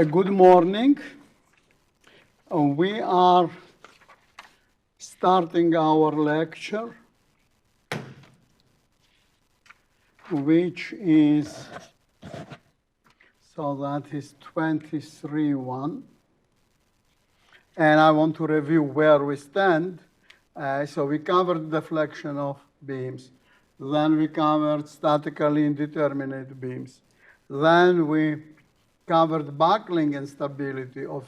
Good morning. We are starting our lecture, which is, so that is 23.1. And I want to review where we stand. So we covered deflection of beams. Then we covered statically indeterminate beams. Then we covered buckling and stability of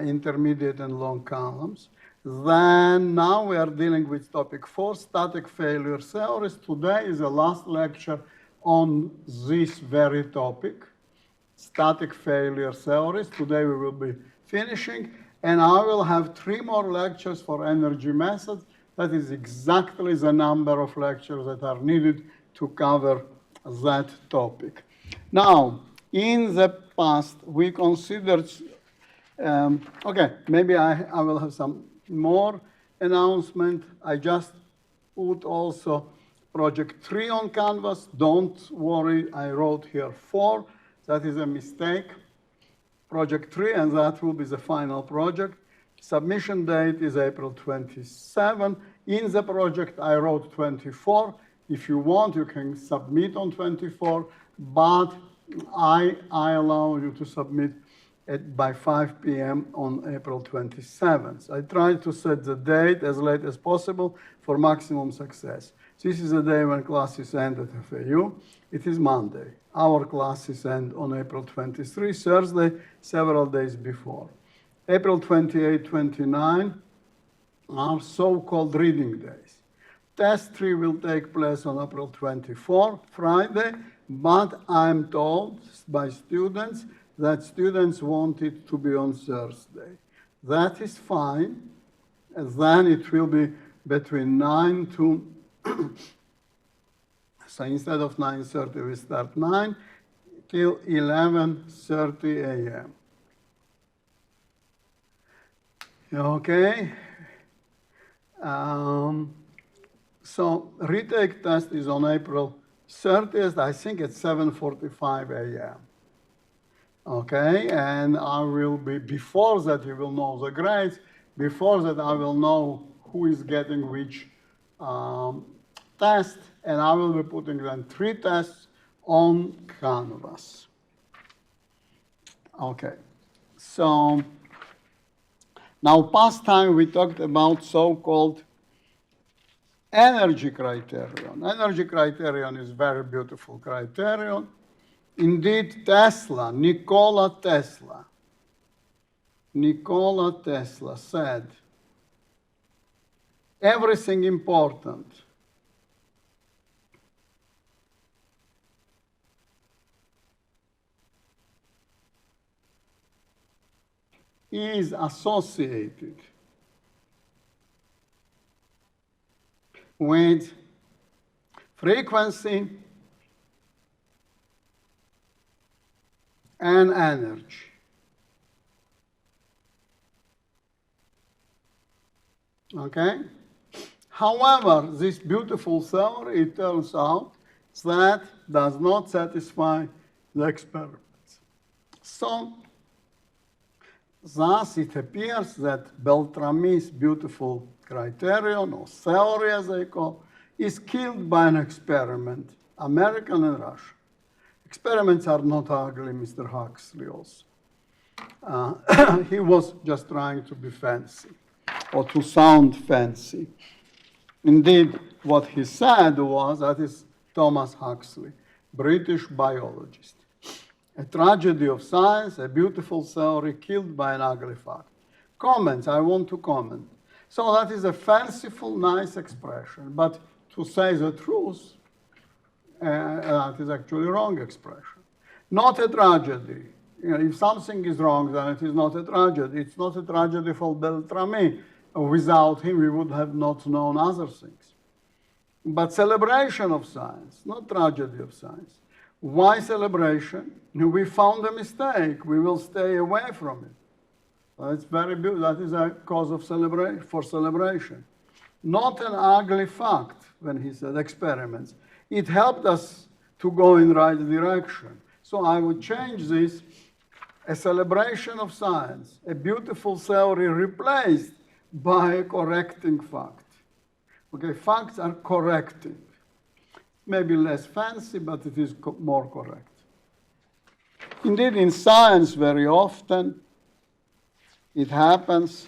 intermediate and long columns. Then now we are dealing with topic 4, static failure theories. Today is the last lecture on this very topic, static failure theories. Today we will be finishing, and I will have 3 more lectures for energy methods. That is exactly the number of lectures that are needed to cover that topic. Now, in the past, we considered, okay, maybe I will have some more announcement. I just put also project 3 on Canvas. Don't worry, I wrote here 4. That is a mistake. Project 3, and that will be the final project. Submission date is April 27. In the project, I wrote 24. If you want, you can submit on 24, but I allow you to submit by 5 p.m. on April 27th. I try to set the date as late as possible for maximum success. This is the day when classes end at FAU. It is Monday. Our classes end on April 23, Thursday, several days before. April 28, 29 are so-called reading days. Test 3 will take place on April 24, Friday, but I'm told by students that students want it to be on Thursday. That is fine. And then it will be between 9 to, so instead of 9:30, we start 9 till 11:30 a.m. Okay. So retake test is on April 30th, I think it's 7:45 a.m. Okay, and I will be, before that you will know the grades, before that I will know who is getting which test, and I will be putting then 3 tests on Canvas. Okay, so now past time we talked about so-called energy criterion. Energy criterion is very beautiful criterion. Indeed, Tesla, Nikola Tesla said, everything important is associated with frequency and energy. Okay? However, this beautiful theory, it turns out, that does not satisfy the experiments. So, thus it appears that Beltramy's beautiful criterion, or theory as they call, is killed by an experiment, American and Russian. Experiments are not ugly, Mr. Huxley also. He was just trying to be fancy, or to sound fancy. Indeed, what he said was, that is Thomas Huxley, British biologist. A tragedy of science, a beautiful theory killed by an ugly fact. Comments, I want to comment. So that is a fanciful, nice expression, but to say the truth, that is actually a wrong expression. Not a tragedy. You know, if something is wrong, then it is not a tragedy. It's not a tragedy for Beltrami. Without him, we would have not known other things. But celebration of science, not tragedy of science. Why celebration? We found a mistake. We will stay away from it. That's very beautiful. That is a cause of celebration. Not an ugly fact, when he said experiments. It helped us to go in the right direction. So I would change this a celebration of science, a beautiful theory replaced by a correcting fact. Okay, facts are corrective. Maybe less fancy, but it is more correct. Indeed, in science, very often, it happens.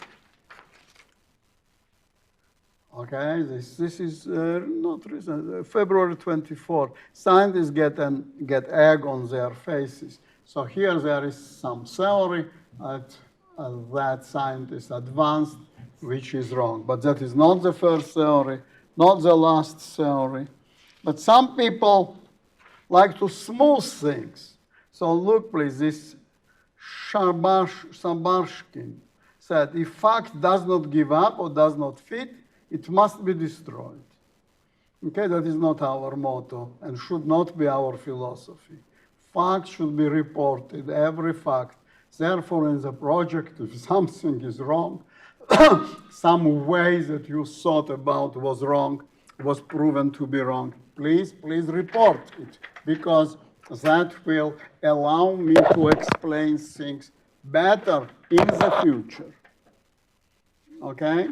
Okay, this is not recent, February 24. Scientists get egg on their faces. So here there is some theory that scientists advanced, which is wrong. But that is not the first theory, not the last theory. But some people like to smooth things. So look, please, this Shabashkin said, if fact does not give up or does not fit, it must be destroyed. Okay, that is not our motto and should not be our philosophy. Facts should be reported, every fact. Therefore, in the project, if something is wrong, some way that you thought about was wrong, was proven to be wrong, please report it, because that will allow me to explain things better in the future. Okay?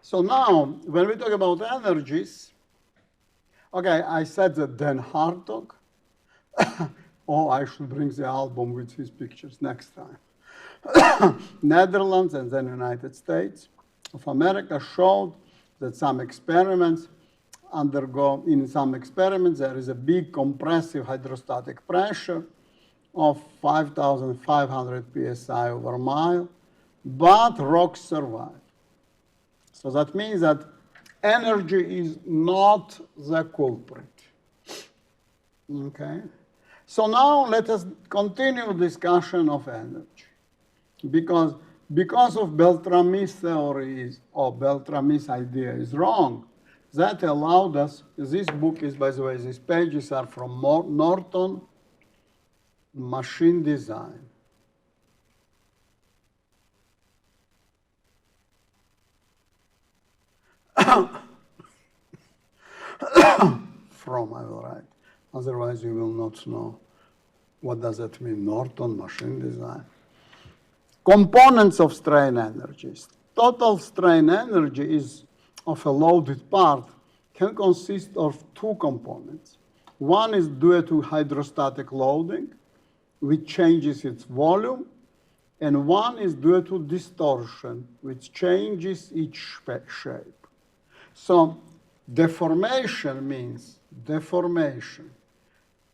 So now, when we talk about energies, okay, I said that Dan Hartog, oh, I should bring the album with his pictures next time. Netherlands and then United States of America showed that some experiments in some experiments, there is a big compressive hydrostatic pressure of 5,500 psi over a mile, but rocks survive. So that means that energy is not the culprit. Okay? So now let us continue discussion of energy. Because of Beltramy's theory or Beltramy's idea is wrong, that allowed us, this book is, by the way, these pages are from Norton Machine Design. From, I will write. Otherwise, you will not know. What does that mean? Norton Machine Design. Components of strain energies. Total strain energy is of a loaded part can consist of two components. One is due to hydrostatic loading, which changes its volume, and one is due to distortion, which changes its shape. So deformation means deformation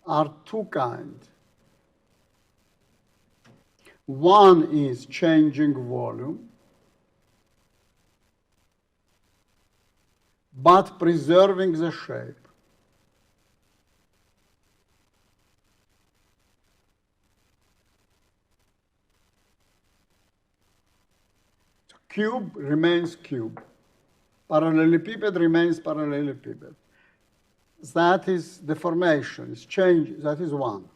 are two kinds. One is changing volume, but preserving the shape. Cube remains cube. Parallelepiped remains parallelepiped. That is deformation, it's change, that is one.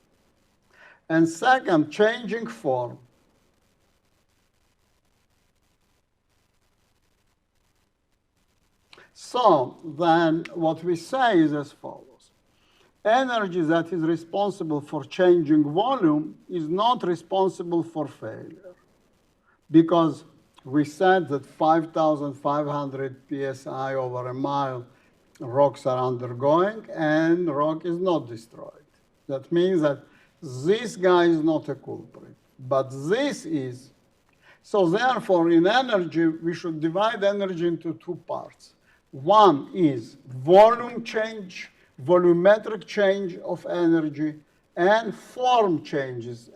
And second, changing form. So then what we say is as follows. Energy that is responsible for changing volume is not responsible for failure, because we said that 5,500 psi over a mile rocks are undergoing and rock is not destroyed. That means that this guy is not a culprit, but this is. So therefore, in energy, we should divide energy into two parts. One is volume change, volumetric change of energy, and form changes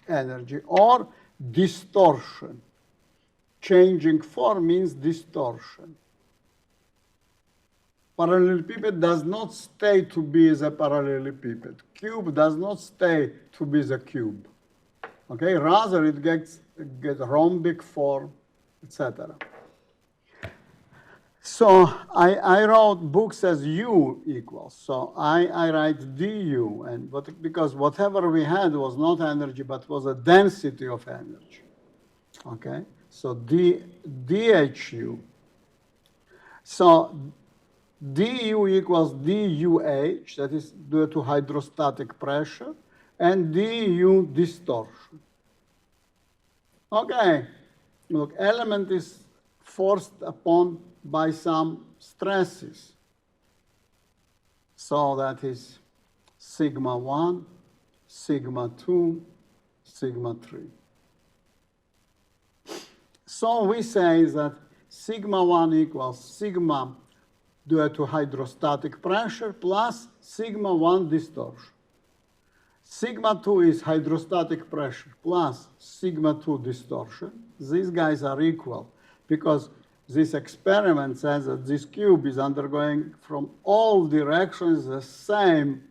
energy, or distortion. Changing form means distortion. Parallelepiped does not stay to be the parallelepiped. Cube does not stay to be the cube. Okay, rather it gets rhombic form, etc. So I wrote books as U equals. So I write du, because whatever we had was not energy, but was a density of energy. Okay, so dhu. So du equals duh, that is due to hydrostatic pressure, and du distortion. Okay, look, element is forced upon by some stresses. So that is sigma 1, sigma 2, sigma 3. So we say that sigma 1 equals sigma due to hydrostatic pressure plus sigma 1 distortion. Sigma 2 is hydrostatic pressure plus sigma 2 distortion. These guys are equal because this experiment says that this cube is undergoing from all directions the same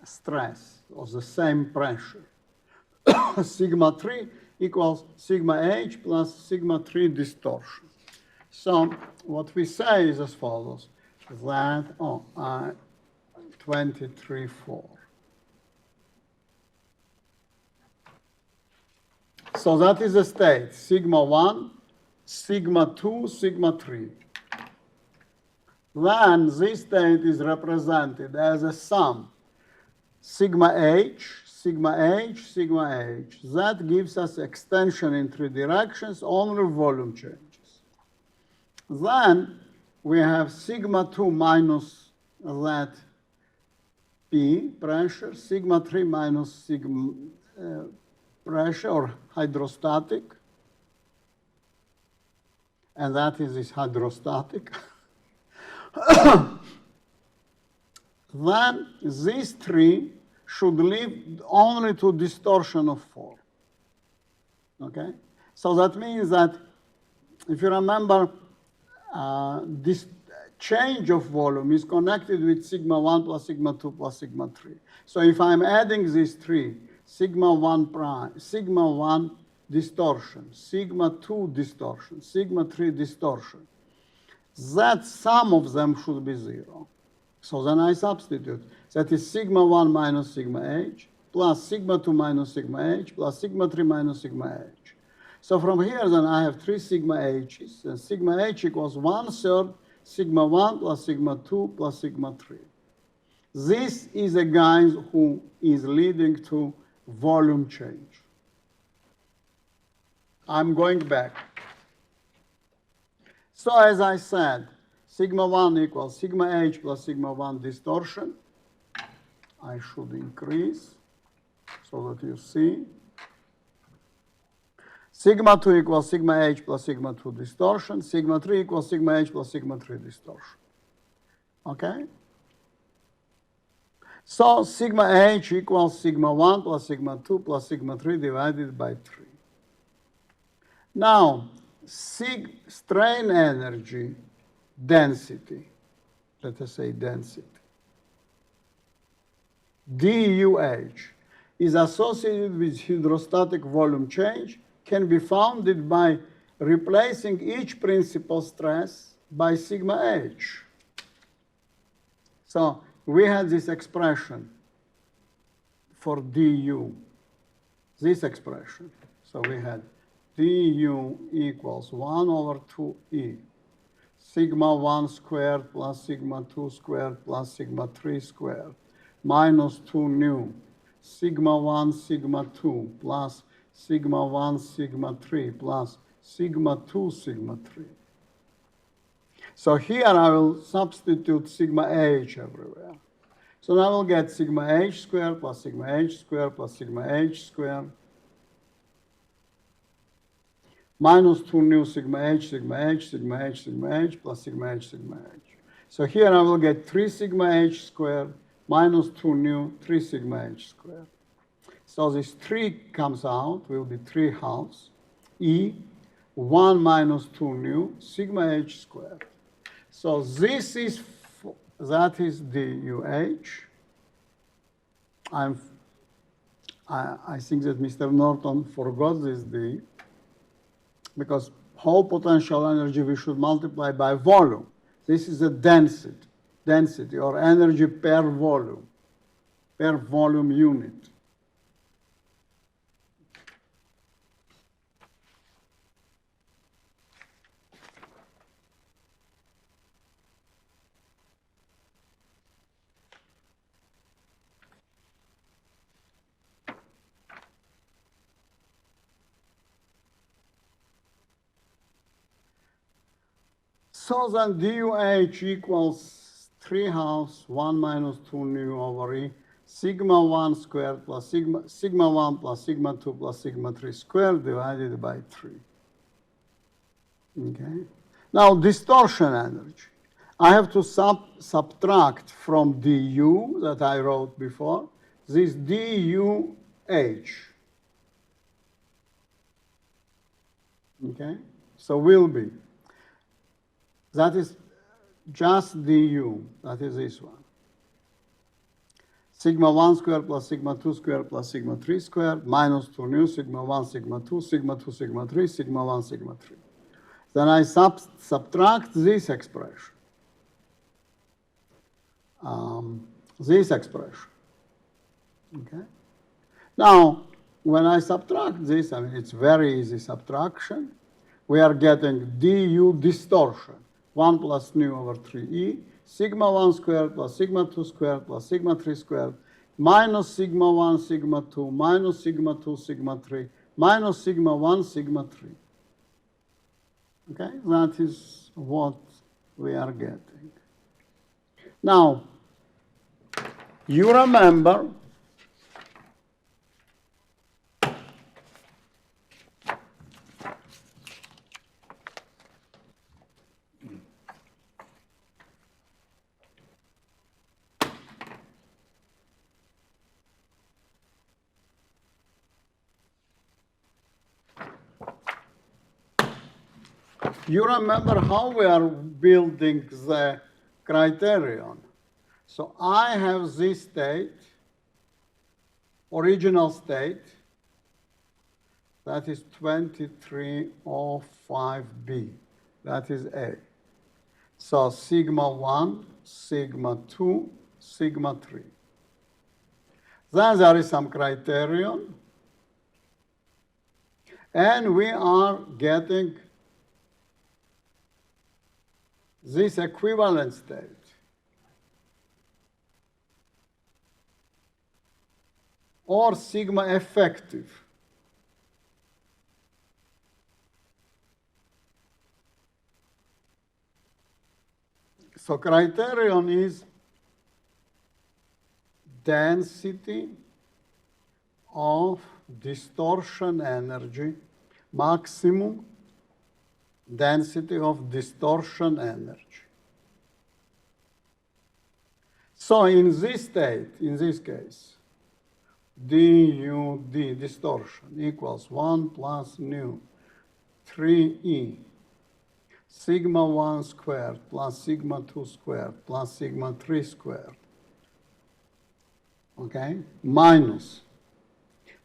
stress or the same pressure. Sigma 3 equals sigma h plus sigma 3 distortion. So what we say is as follows, that, 23.4. So that is the state, sigma 1, sigma 2, sigma 3. Then this state is represented as a sum, sigma h, sigma h, sigma h. That gives us extension in 3 directions, only volume changes. Then we have sigma 2 minus that P, pressure, sigma 3 minus sigma pressure or hydrostatic, and that is this hydrostatic. Then these 3 should lead only to distortion of 4. Okay? So that means that, if you remember, this change of volume is connected with sigma 1 plus sigma 2 plus sigma 3. So if I'm adding these 3, sigma 1 prime, sigma 1 distortion, sigma 2 distortion, sigma 3 distortion, that sum of them should be 0. So then I substitute. That is sigma 1 minus sigma h, plus sigma 2 minus sigma h, plus sigma 3 minus sigma h. So from here then I have 3 sigma h's, and sigma h equals 1/3 sigma 1 plus sigma 2 plus sigma 3. This is a guy who is leading to volume change. I'm going back. So as I said, sigma 1 equals sigma h plus sigma 1 distortion. I should increase so that you see. Sigma 2 equals sigma h plus sigma 2 distortion. Sigma 3 equals sigma h plus sigma 3 distortion. Okay? So sigma h equals sigma 1 plus sigma 2 plus sigma 3 divided by 3. Now, strain energy density, let us say density, DUH, is associated with hydrostatic volume change, can be founded by replacing each principal stress by sigma h. So we had this expression for du, this expression. So we had du equals 1 over 2e, sigma 1 squared plus sigma 2 squared plus sigma 3 squared, minus 2 nu, sigma 1 sigma 2 plus sigma 1 sigma 3 plus sigma 2 sigma 3. So here I will substitute sigma h everywhere. So now I will get sigma h squared plus sigma h squared plus sigma h squared minus 2 nu sigma h, sigma h, sigma h, sigma h plus sigma h, sigma h. So here I will get 3 sigma h squared minus 2 nu, 3 sigma h squared. So this 3 comes out, will be 3 halves, e, 1 minus 2 nu, sigma h squared. So this is, that is DUH. I think that Mr. Norton forgot this D, because whole potential energy we should multiply by volume. This is a density or energy per volume unit. So then DUH equals 3/2 1 minus 2 nu over E sigma 1 squared plus sigma 1 plus sigma 2 plus sigma 3 squared divided by 3. Okay. Now distortion energy. I have to subtract from du that I wrote before this DUH. Okay. So will be. That is just du. That is this one. Sigma 1 squared plus sigma 2 squared plus sigma 3 squared minus 2 nu sigma 1 sigma 2 sigma 2 sigma 3 sigma 1 sigma 3. Then I subtract this expression. This expression. Okay. Now, when I subtract this, I mean, it's very easy subtraction. We are getting du distortion, 1 plus nu over 3e, sigma 1 squared plus sigma 2 squared plus sigma 3 squared, minus sigma 1 sigma 2, minus sigma 2 sigma 3, minus sigma 1 sigma 3. Okay, that is what we are getting. Now, you remember how we are building the criterion. So I have this state, original state, that is 2305B. That is A. So sigma 1, sigma 2, sigma 3. Then there is some criterion. And we are getting this equivalent state. Or sigma effective. So criterion is density of distortion energy, maximum density of distortion energy. So in this state, in this case, DUD distortion equals 1 plus nu 3e sigma 1 squared plus sigma 2 squared plus sigma 3 squared, okay, minus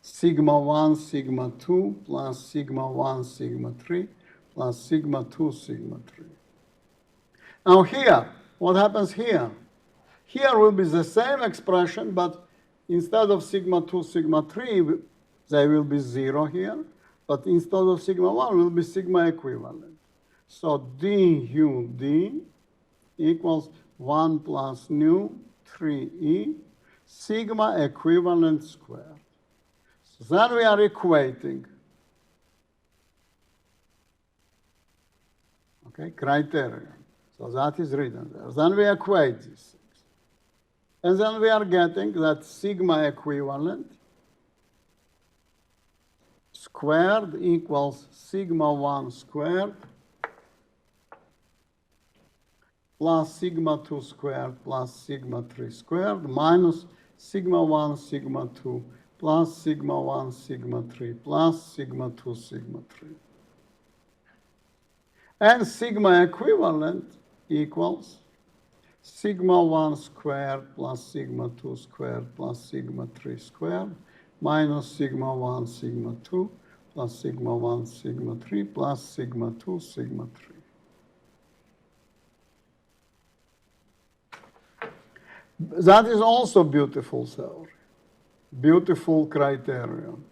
sigma 1 sigma 2 plus sigma 1 sigma 3 plus sigma 2 sigma 3. Now here, what happens here? Here will be the same expression, but instead of sigma 2 sigma 3, they will be 0 here, but instead of sigma 1 will be sigma equivalent. So DUD equals 1 plus nu 3e sigma equivalent squared. So then we are equating, okay, criterion. So that is written there. Then we equate these things. And then we are getting that sigma equivalent squared equals sigma 1 squared plus sigma 2 squared plus sigma 3 squared minus sigma 1 sigma 2 plus sigma 1 sigma 3 plus sigma 2 sigma 3. And sigma equivalent equals sigma 1 squared plus sigma 2 squared plus sigma 3 squared minus sigma 1 sigma 2 plus sigma 1 sigma 3 plus sigma 2 sigma 3. That is also beautiful theory, beautiful criterion.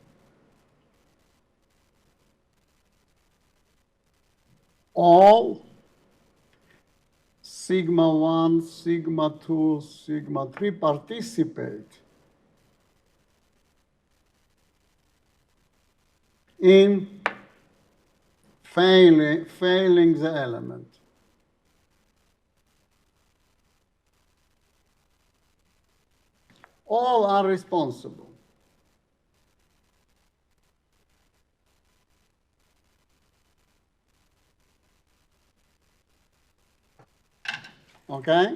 All sigma 1, sigma 2, sigma 3 participate in failing the element. All are responsible. Okay?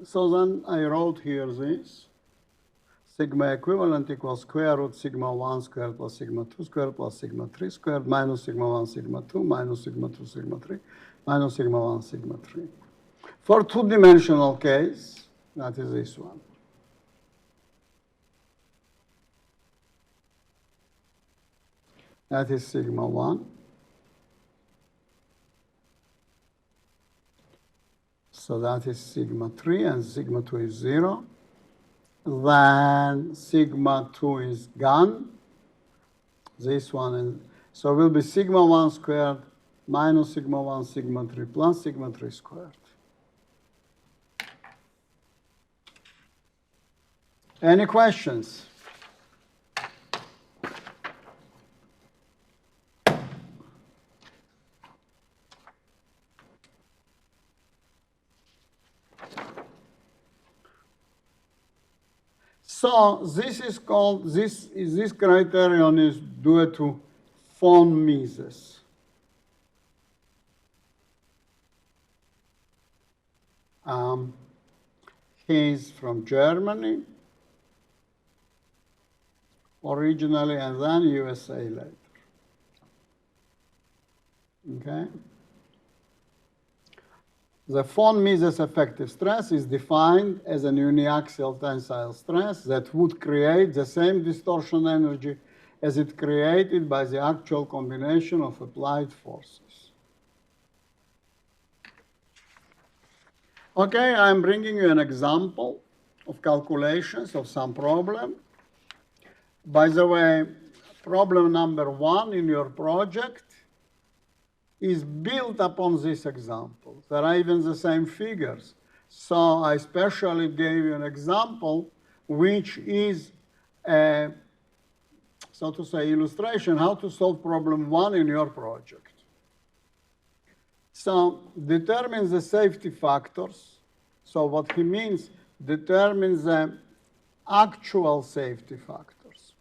So then I wrote here this. Sigma equivalent equals square root sigma 1 squared plus sigma 2 squared plus sigma 3 squared minus sigma 1 sigma 2 minus sigma 2 sigma 3 minus sigma 1 sigma 3. For two-dimensional case, that is this one. That is sigma 1. So that is sigma 3, and sigma 2 is 0. Then sigma 2 is gone. This one, and so it will be sigma 1 squared minus sigma 1 sigma 3 plus sigma 3 squared. Any questions? So this is called, this criterion is due to von Mises. He's from Germany originally, and then USA later. Okay? The von Mises effective stress is defined as an uniaxial tensile stress that would create the same distortion energy as it created by the actual combination of applied forces. Okay, I'm bringing you an example of calculations of some problem. By the way, problem number 1 in your project is built upon this example. There are even the same figures. So I specially gave you an example which is a, so to say, illustration how to solve problem 1 in your project. So determine the safety factors. So what he means, determine the actual safety factors.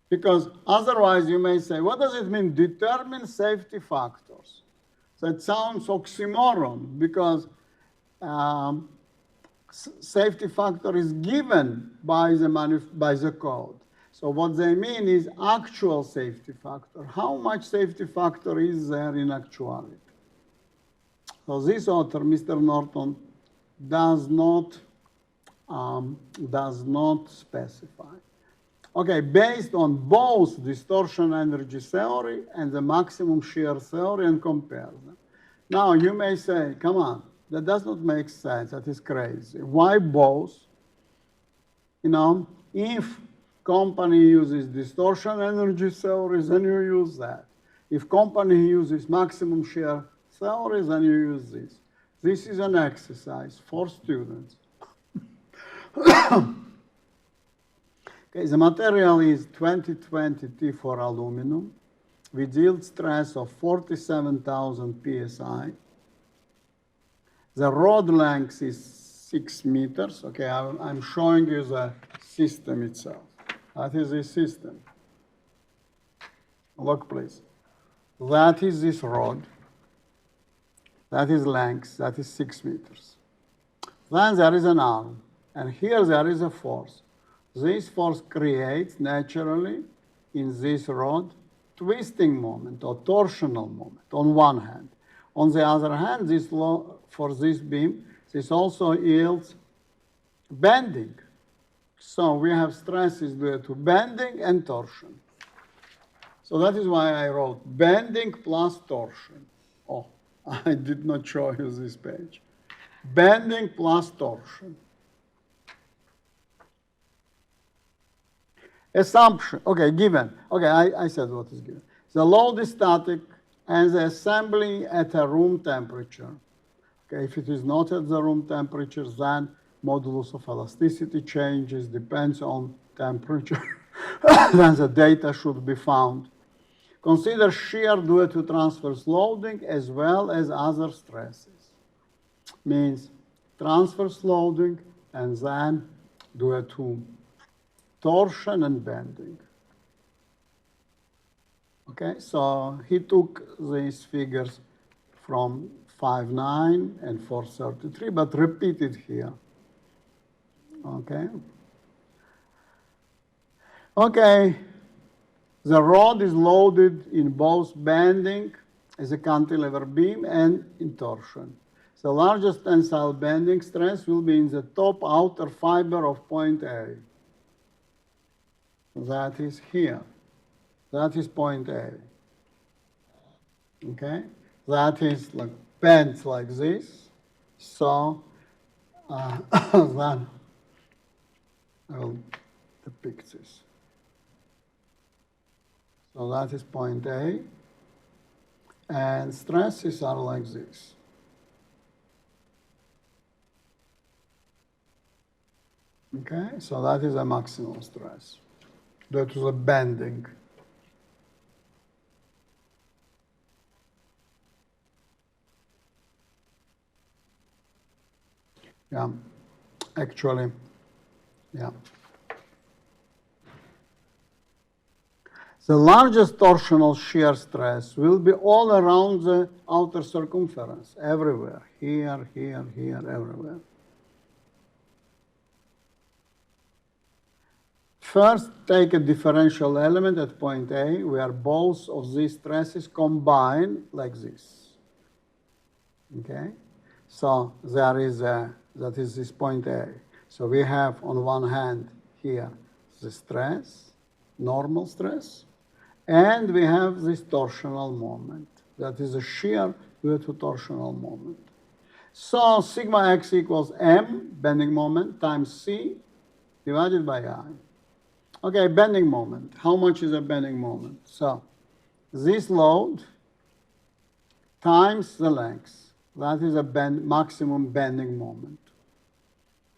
Because otherwise you may say, what does it mean, determine safety factors? That sounds oxymoron, because safety factor is given by the code. So what they mean is actual safety factor. How much safety factor is there in actuality? So this author, Mr. Norton, does not specify. Okay, based on both distortion energy theory and the maximum shear theory, and compare them. Now you may say, come on, that does not make sense, that is crazy. Why both? You know, if company uses distortion energy theories, then you use that. If company uses maximum shear theories, then you use this. This is an exercise for students. Okay, the material is 2020 T4 aluminum with yield stress of 47,000 psi. The rod length is 6 meters. Okay, I'm showing you the system itself. That is the system. Look, please. That is this rod. That is length. That is 6 meters. Then there is an arm. And here there is a force. This force creates naturally in this rod twisting moment or torsional moment on one hand. On the other hand, this for this beam, this also yields bending. So we have stresses due to bending and torsion. So that is why I wrote bending plus torsion. Oh, I did not show you this page. Bending plus torsion. Assumption, okay, given. Okay, I said what is given. The load is static and the assembly at a room temperature. Okay, if it is not at the room temperature, then modulus of elasticity changes, depends on temperature, then the data should be found. Consider shear due to transverse loading as well as other stresses. Means transverse loading and then due to torsion and bending. Okay, so he took these figures from 5.9 and 4.33, but repeated here. Okay. Okay, the rod is loaded in both bending as a cantilever beam and in torsion. The largest tensile bending stress will be in the top outer fiber of point A. That is here. That is point A. Okay? That is like bent like this. So then I will depict this. So that is point A. And stresses are like this. Okay, so that is a maximum stress due to the bending. Yeah, actually, yeah. The largest torsional shear stress will be all around the outer circumference, everywhere, here, here, here, everywhere. First, take a differential element at point A, where both of these stresses combine like this. Okay? So there is that is this point A. So we have on one hand here the stress, normal stress, and we have this torsional moment. That is a shear due to torsional moment. So sigma x equals m, bending moment, times c, divided by I. Okay, bending moment. How much is a bending moment? So this load times the length. That is a maximum bending moment.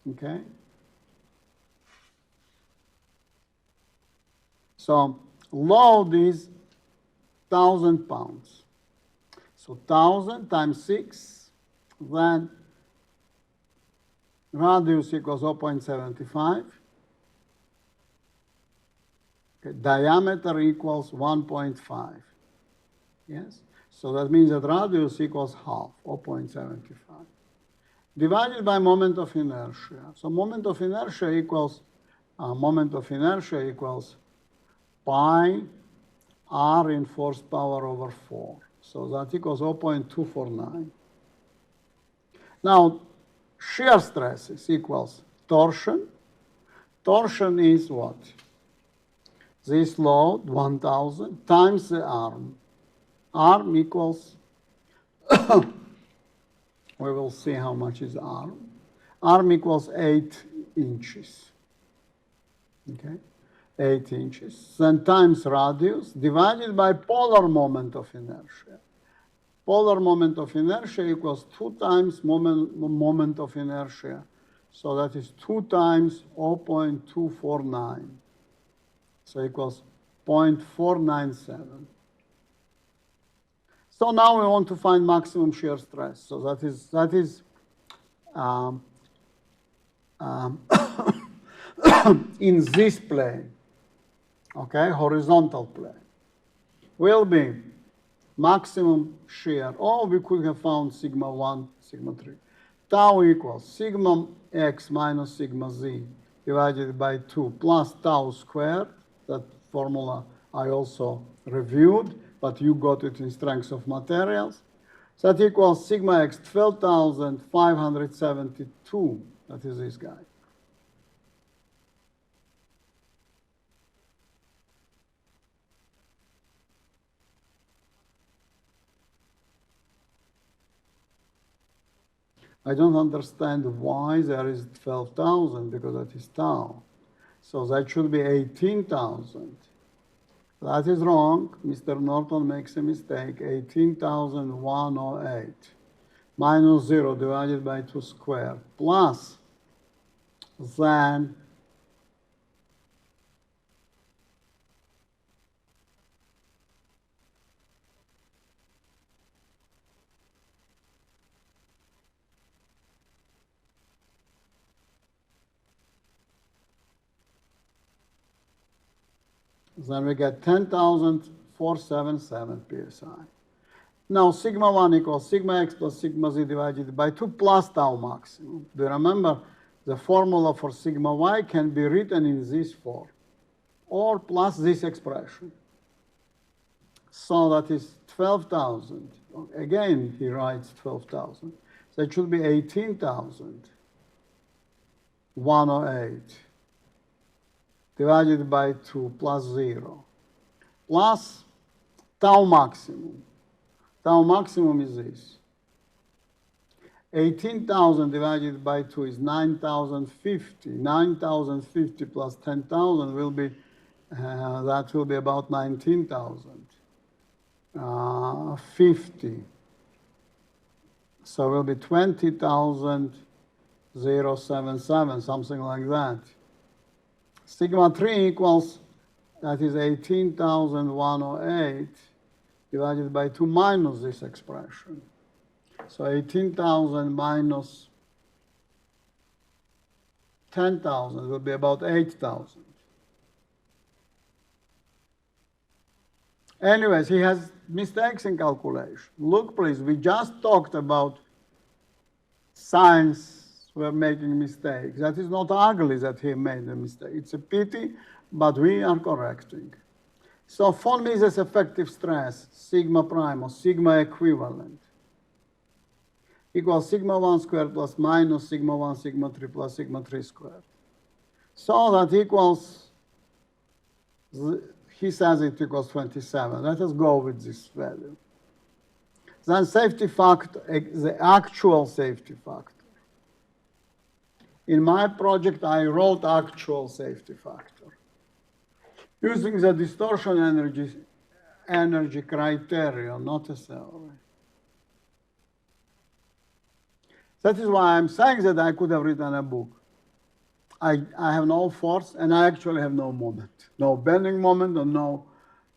Okay? So load is 1,000 pounds. So 1,000 times 6, then radius equals 0.75. Okay, diameter equals 1.5. Yes? So that means that radius equals half, 0.75. Divided by moment of inertia. So moment of inertia equals pi r in force power over 4. So that equals 0.249. Now, shear stresses equals torsion. Torsion is what? This load, 1,000, times the arm. Arm equals, we will see how much is arm. Arm equals 8 inches. Okay, 8 inches. Then times radius divided by polar moment of inertia. Polar moment of inertia equals 2 times moment of inertia. So that is 2 times 0.249. So equals 0.497. So now we want to find maximum shear stress. So that is in this plane, okay, horizontal plane, will be maximum shear. Or we could have found sigma 1, sigma 3. Tau equals sigma x minus sigma z divided by 2 plus tau squared. That formula I also reviewed, but you got it in strength of materials. So that equals sigma x 12,572. That is this guy. I don't understand why there is 12,000, because that is tau. So that should be 18,000. That is wrong. Mr. Norton makes a mistake. 18,108 minus 0 divided by 2 squared plus then we get 10,477 psi. Now sigma 1 equals sigma x plus sigma z divided by 2 plus tau maximum. Do you remember the formula for sigma y can be written in this form, or plus this expression. So that is 12,000. Again, he writes 12,000. So it should be 18,108 divided by 2 plus 0 plus tau maximum. Tau maximum is this. 18,000 divided by 2 is 9,050. 9,050 plus 10,000 will be, that will be about 19,000. 50. So it will be 20,077, something like that. Sigma 3 equals, that is 18,108 divided by 2 minus this expression. So 18,000 minus 10,000 will be about 8,000. Anyways, he has mistakes in calculation. Look, please, we just talked about science were making mistakes. That is not ugly that he made a mistake. It's a pity, but we are correcting. So von Mises effective stress, sigma prime or sigma equivalent, equals sigma 1 squared plus minus sigma 1 sigma 3 plus sigma 3 squared. So that equals, he says it equals 27. Let us go with this value. Then safety factor, the actual safety factor. In my project, I wrote actual safety factor. Using the distortion energy criterion, not a theory. That is why I'm saying that I could have written a book. I have no force, and I actually have no moment. No bending moment, and no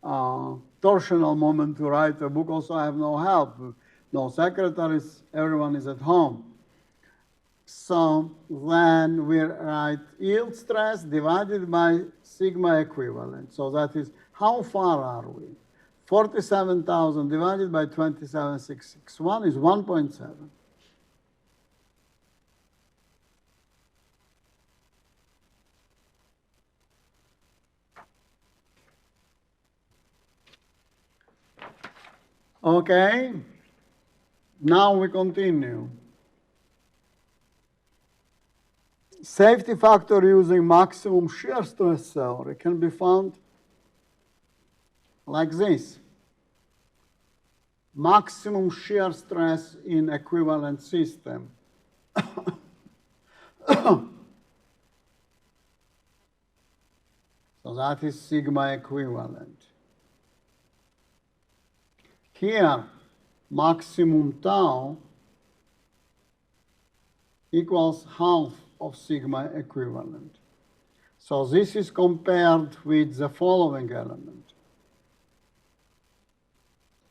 torsional moment to write a book. Also, I have no help. No secretaries, everyone is at home. So then we write yield stress divided by sigma equivalent. So that is, how far are we? 47,000 divided by 27,661 is 1.7. Okay, now we continue. Safety factor using maximum shear stress theory can be found like this. Maximum shear stress in equivalent system. So that is sigma equivalent. Here, maximum tau equals half of sigma equivalent. So this is compared with the following element.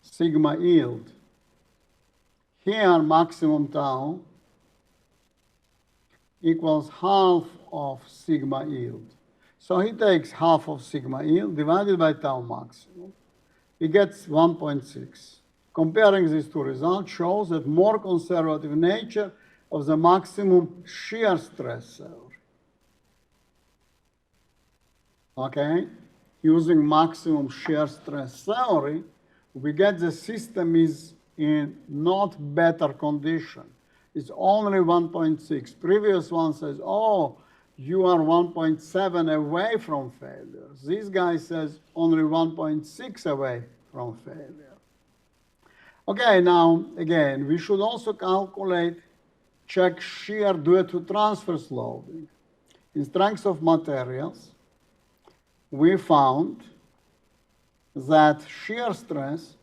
Sigma yield. Here, maximum tau equals half of sigma yield. So he takes half of sigma yield divided by tau maximum. He gets 1.6. Comparing these two results shows that more conservative nature of the maximum shear stress theory. Okay? Using maximum shear stress theory, we get the system is in not better condition. It's only 1.6. Previous one says, oh, you are 1.7 away from failure. This guy says only 1.6 away from failure. Okay, now, again, we should also calculate check shear due to transverse loading. In strength of materials, we found that shear stress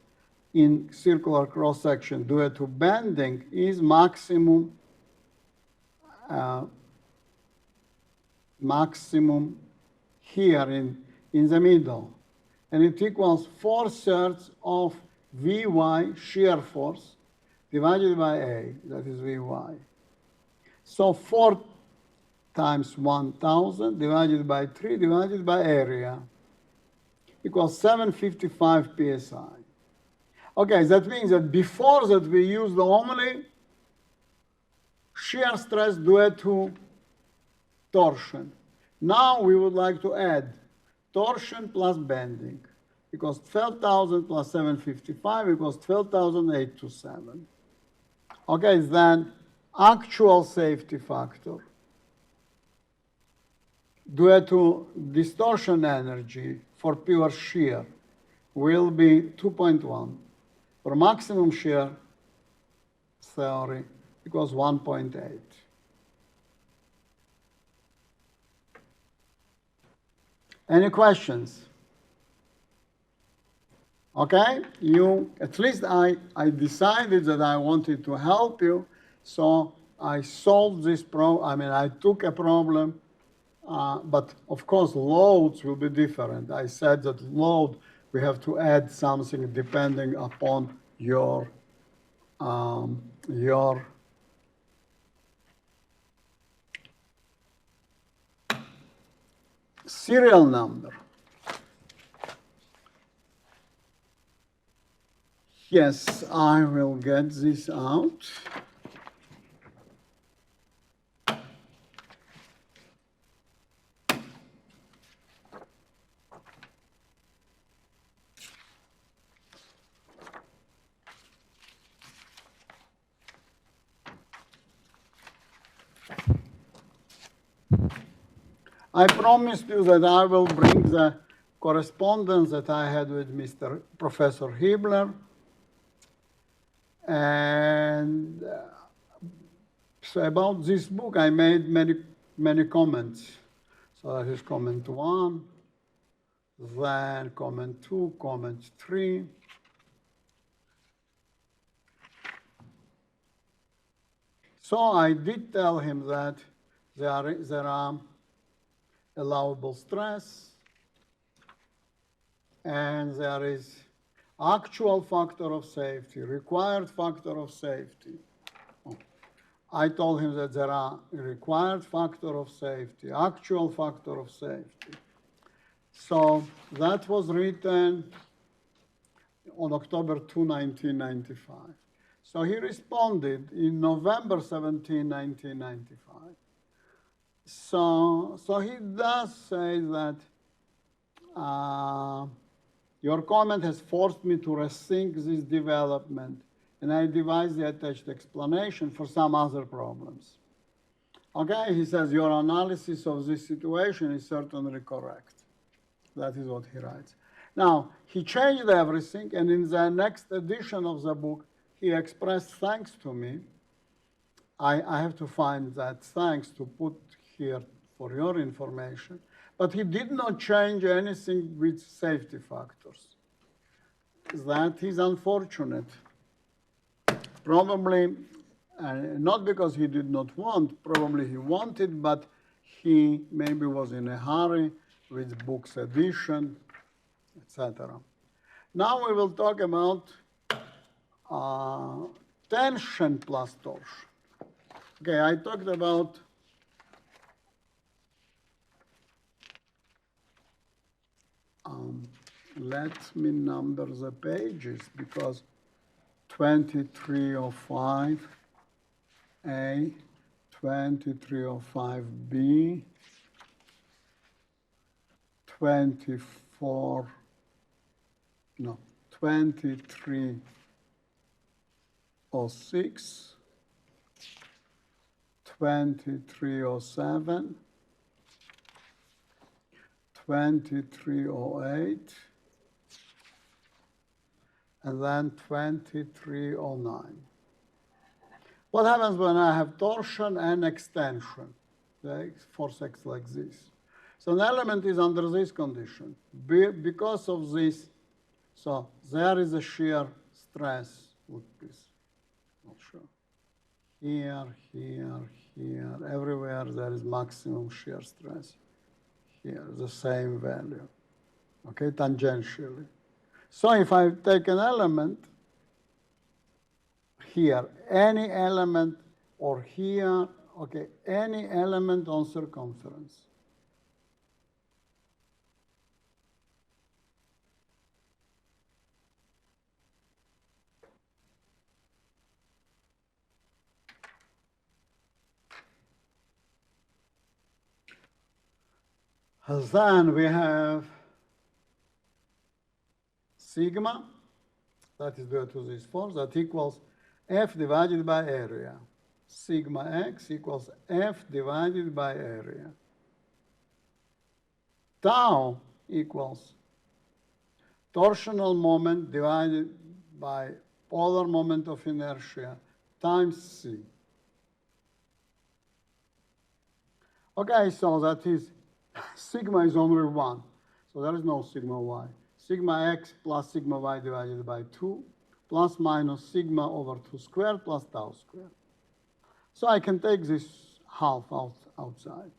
in circular cross-section due to bending is maximum maximum here in the middle. And it equals 4/3 of Vy shear force divided by A, that is Vy. So 4 times 1,000 divided by 3 divided by area equals 755 psi. Okay, that means that before that we used only shear stress due to torsion. Now we would like to add torsion plus bending, because 12,000 plus 755 equals 12,827. Okay, then actual safety factor due to distortion energy for pure shear will be 2.1. For maximum shear theory equals 1.8. Any questions? Okay, at least I decided that I wanted to help you, so I solved this I took a problem, but of course loads will be different. I said that load, we have to add something depending upon your serial number. Yes, I will get this out. I promised you that I will bring the correspondence that I had with Professor Hiebler. And so about this book, I made many comments. So that is comment 1, then comment 2, comment 3. So I did tell him that there are allowable stress, and there is actual factor of safety, required factor of safety. I told him that there are required factor of safety, actual factor of safety. So that was written on October 2, 1995. So he responded in November 17, 1995. So he does say that your comment has forced me to rethink this development, and I devised the attached explanation for some other problems. Okay, he says, your analysis of this situation is certainly correct. That is what he writes. Now, he changed everything, and in the next edition of the book, he expressed thanks to me. I have to find that thanks to put here for your information. But he did not change anything with safety factors. That is unfortunate. Probably, not because he did not want, probably he wanted, but he maybe was in a hurry with books edition, etc. Now we will talk about tension plus torsion. Okay, I talked about let me number the pages, because 2305A, 2305B, 2306, 2307, 2308, and then 2309. What happens when I have torsion and extension? The force acts like this. So an element is under this condition. Because of this, so there is a shear stress. Look, please. Not sure. Here, here, here, everywhere there is maximum shear stress. Here, the same value, okay, tangentially. So if I take an element here, any element, or here, okay, any element on circumference. Then we have sigma, that is due to this force, that equals F divided by area. Sigma x equals F divided by area. Tau equals torsional moment divided by polar moment of inertia times c. Okay, so that is, sigma is only 1, so there is no sigma y. Sigma x plus sigma y divided by 2, plus minus sigma over 2 squared plus tau squared. So I can take this half outside,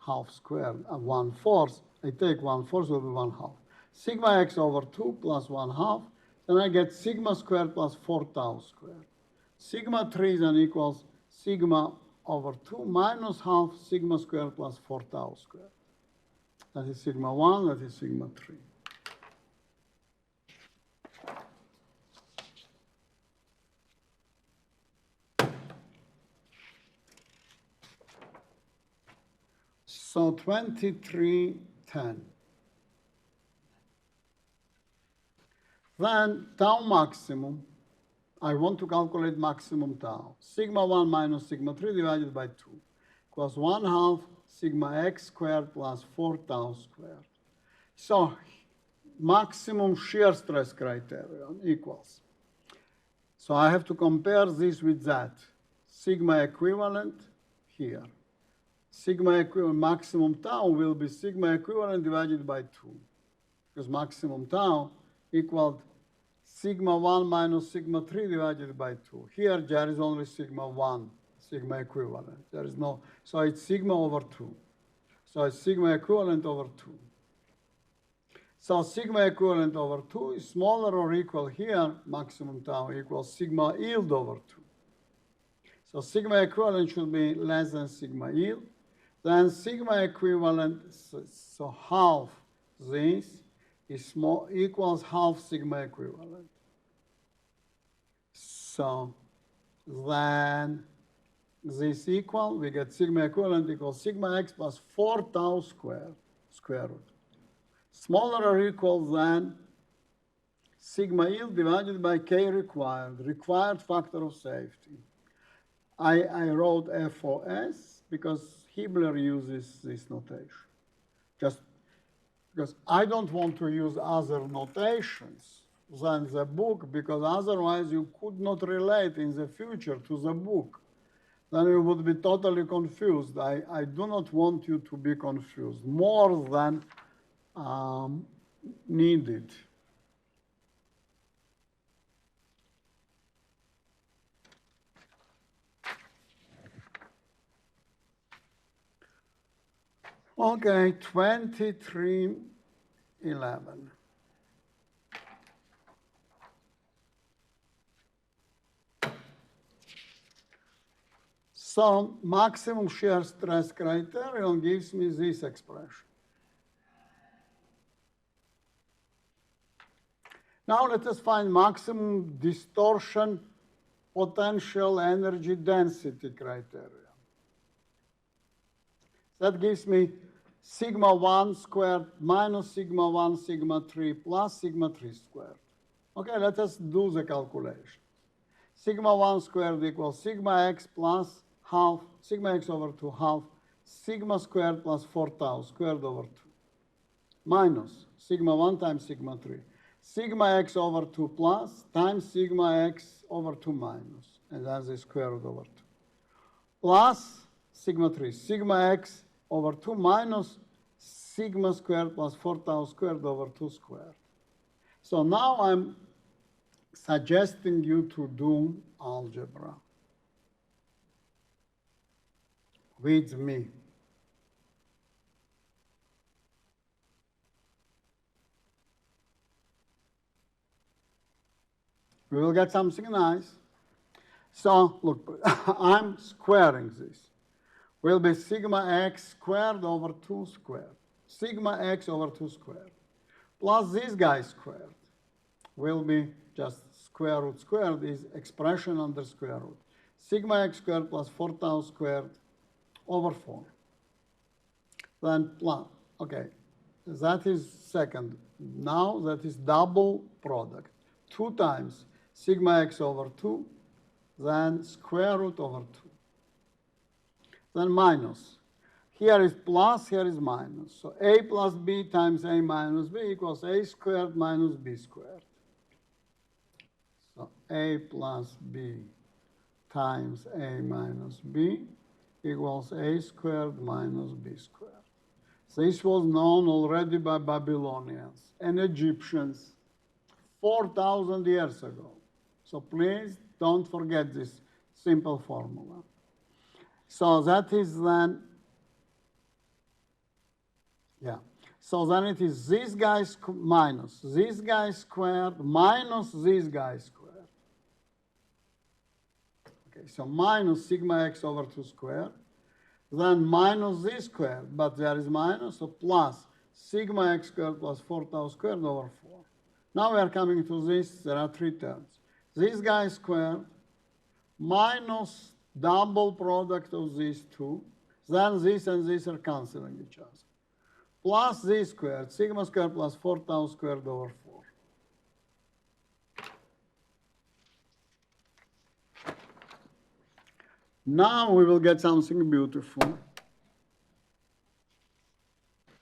half squared, 1/4. I take 1/4 will be 1/2. Sigma x over 2 plus 1/2, then I get sigma squared plus 4 tau squared. Sigma 3 then equals sigma over 2 minus half sigma squared plus 4 tau squared. That is sigma 1, that is sigma 3. So 2310. Then tau maximum, I want to calculate maximum tau. Sigma 1 minus sigma 3 divided by 2 equals 1/2 sigma x squared plus 4 tau squared. So maximum shear stress criterion equals. So I have to compare this with that. Sigma equivalent here. Sigma equivalent maximum tau will be sigma equivalent divided by 2, because maximum tau equaled sigma 1 minus sigma 3 divided by 2. Here there is only sigma 1, sigma equivalent. There is no, so it's sigma over 2. So it's sigma equivalent over 2. So sigma equivalent over 2 is smaller or equal here, maximum tau equals sigma yield over 2. So sigma equivalent should be less than sigma yield. Then sigma equivalent, so half this is small, equals half sigma equivalent. So then this equal, we get sigma equivalent equals sigma x plus 4 tau squared, square root. Smaller or equal than sigma yield divided by k required factor of safety. I wrote FOS because Hibbeler uses this notation. Just because I don't want to use other notations than the book, because otherwise you could not relate in the future to the book. Then you would be totally confused. I do not want you to be confused more than needed. Okay, 2311. So maximum shear stress criterion gives me this expression. Now let us find maximum distortion potential energy density criterion. That gives me sigma 1 squared minus sigma 1 sigma 3 plus sigma 3 squared. Okay, let us do the calculation. Sigma 1 squared equals sigma x plus half, sigma x over 2 half, sigma squared plus 4 tau squared over 2, minus sigma 1 times sigma 3. Sigma x over 2 plus times sigma x over 2 minus, and that's the square root over 2, plus sigma 3, sigma x over 2 minus sigma squared plus 4 tau squared over 2 squared. So now I'm suggesting you to do algebra. with me. We will get something nice. So look, I'm squaring this. Will be sigma x squared over 2 squared. Sigma x over 2 squared. Plus this guy squared will be just square root squared is expression under square root. Sigma x squared plus 4 tau squared over 4. Then plus, okay, that is second. Now that is double product. 2 times sigma x over 2, then square root over 2. Then minus. Here is plus, here is minus. So a plus b times a minus b equals a squared minus b squared. So a plus b times a minus b equals a squared minus b squared. This was known already by Babylonians and Egyptians 4,000 years ago. So please don't forget this simple formula. So that is then, yeah. So then it is this guy minus this guy squared minus this guy squared. Okay, so minus sigma x over 2 squared. Then minus this squared, but there is minus, so plus sigma x squared plus 4 tau squared over 4. Now we are coming to this, there are 3 terms. This guy squared minus double product of these 2, then this and this are canceling each other. Plus this squared, sigma squared plus 4 tau squared over 4. Now we will get something beautiful.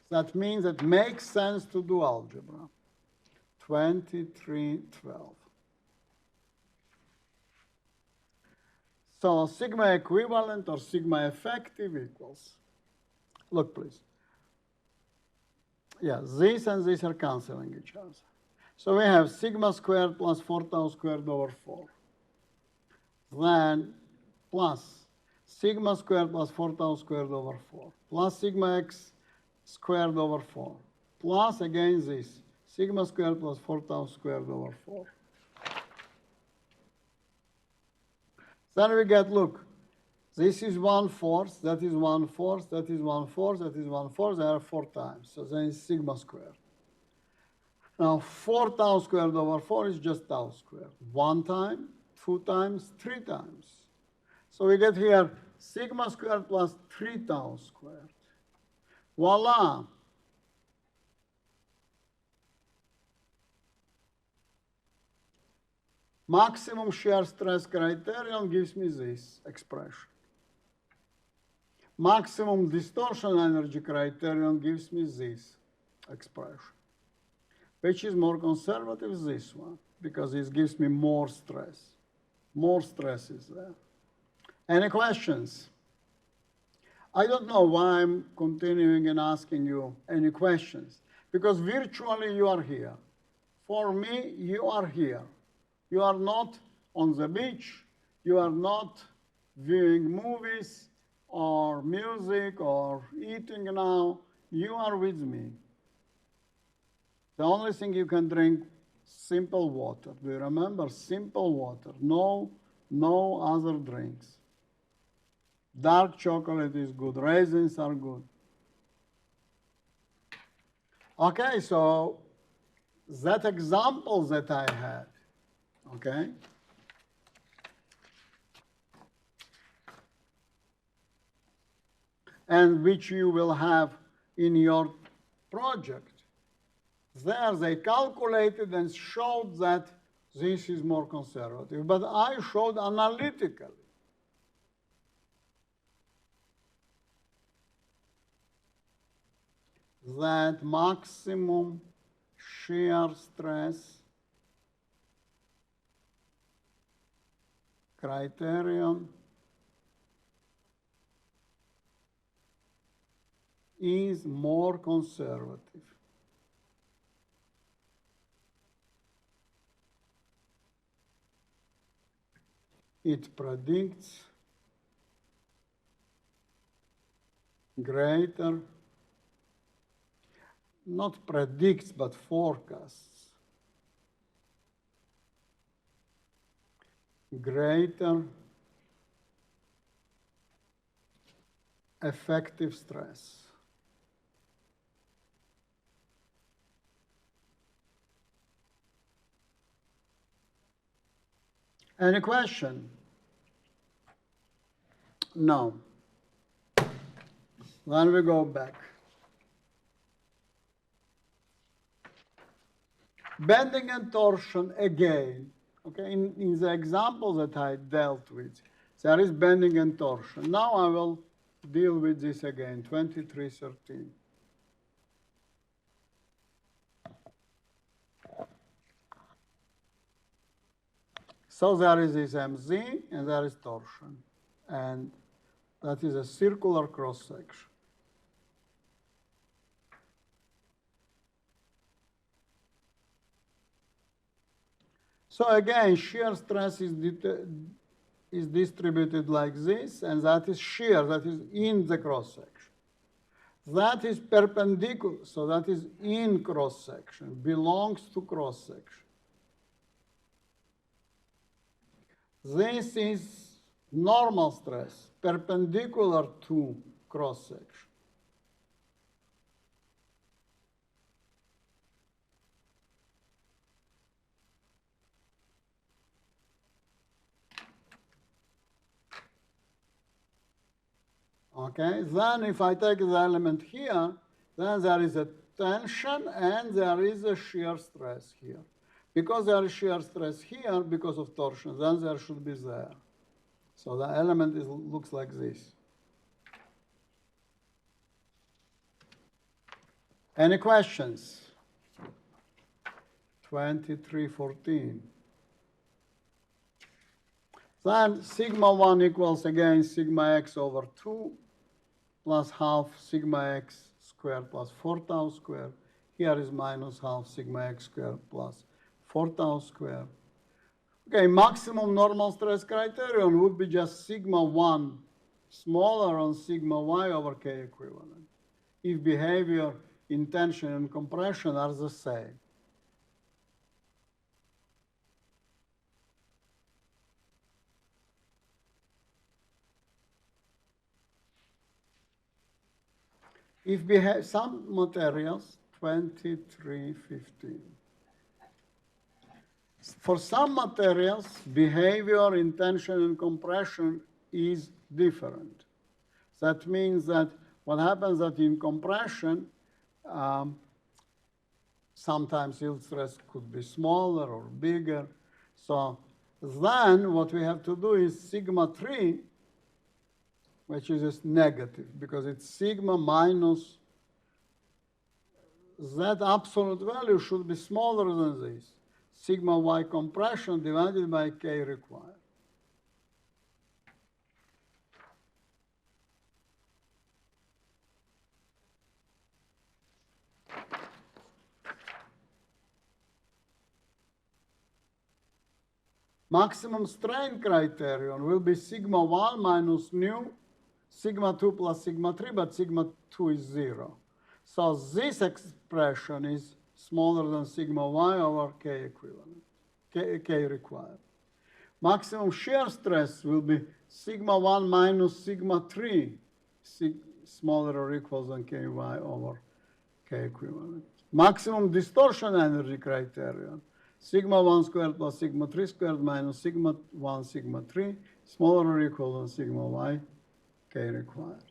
That means it makes sense to do algebra. 2312. So sigma equivalent or sigma effective equals, look please. Yeah, this and this are canceling each other. So we have sigma squared plus 4 tau squared over 4. Then plus sigma squared plus 4 tau squared over 4. Plus sigma x squared over 4. Plus again this, sigma squared plus 4 tau squared over 4. Then we get, look, this is 1/4, that is 1/4, that is 1/4, that is 1/4, there are 4 times. So then it's sigma squared. Now 4 tau squared over 4 is just tau squared. 1 time, 2 times, 3 times. So we get here sigma squared plus 3 tau squared. Voila! Maximum shear stress criterion gives me this expression. Maximum distortion energy criterion gives me this expression. Which is more conservative? This one, because it gives me more stress. More stress is there. Any questions? I don't know why I'm continuing and asking you any questions, because virtually you are here. For me, you are here. You are not on the beach, you are not viewing movies or music or eating now, you are with me. The only thing you can drink, simple water. Do you remember? Simple water, no other drinks. Dark chocolate is good, raisins are good. Okay, so that example that I had, okay? And which you will have in your project. There they calculated and showed that this is more conservative, but I showed analytically. That maximum shear stress criterion is more conservative. It predicts greater, not predicts, but forecasts, greater effective stress. Any question? No. Then we go back. Bending and torsion again. Okay, in the example that I dealt with, there is bending and torsion. Now I will deal with this again, 2313. So there is this MZ and there is torsion. And that is a circular cross-section. So again, shear stress is distributed like this, and that is shear, that is in the cross-section. That is perpendicular, so that is in cross-section, belongs to cross-section. This is normal stress, perpendicular to cross-section. Okay, then if I take the element here, then there is a tension and there is a shear stress here. Because there is shear stress here because of torsion, then there should be there. So the element looks like this. Any questions? 2314. Then sigma 1 equals again sigma x over 2 plus half sigma x squared plus 4 tau squared. Here is minus half sigma x squared plus 4 tau squared. Okay, maximum normal stress criterion would be just sigma 1 smaller on sigma y over k equivalent, if behavior in tension and compression are the same. If we have some materials, 2315. For some materials, behavior in tension and compression is different. That means that what happens that in compression, sometimes yield stress could be smaller or bigger. So then what we have to do is sigma 3, which is just negative, because it's sigma minus, that absolute value should be smaller than this. Sigma y compression divided by k required. Maximum strain criterion will be sigma 1 minus nu, sigma 2 plus sigma 3, but sigma 2 is 0. So this expression is smaller than sigma y over k equivalent, k required. Maximum shear stress will be sigma 1 minus sigma 3, smaller or equal than ky over k equivalent. Maximum distortion energy criterion, sigma 1 squared plus sigma 3 squared minus sigma 1 sigma 3, smaller or equal than sigma y, k required.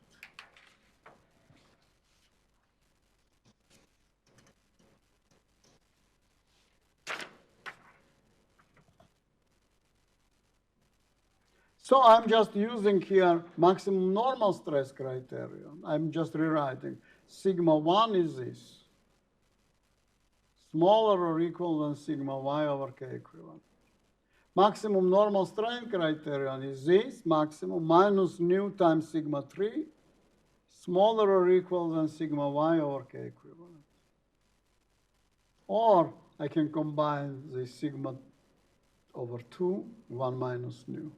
So I'm just using here maximum normal stress criterion. I'm just rewriting. Sigma 1 is this. Smaller or equal than sigma y over k equivalent. Maximum normal strain criterion is this, maximum minus nu times sigma 3, smaller or equal than sigma y over k equivalent. Or I can combine the sigma over 2, 1 minus nu.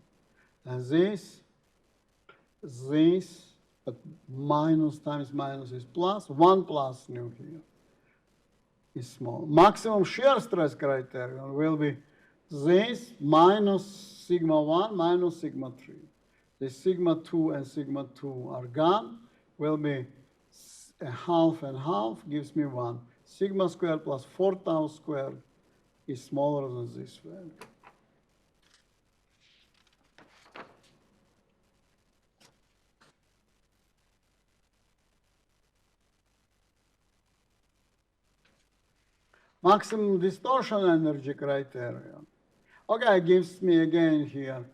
And this but minus times minus is plus, 1 plus nu here is small. Maximum shear stress criterion will be this minus sigma 1 minus sigma 3. The sigma 2 and sigma 2 are gone, will be a half and half, gives me 1. Sigma squared plus 4 tau squared is smaller than this value. Maximum distortion energy criterion. Okay, gives me again here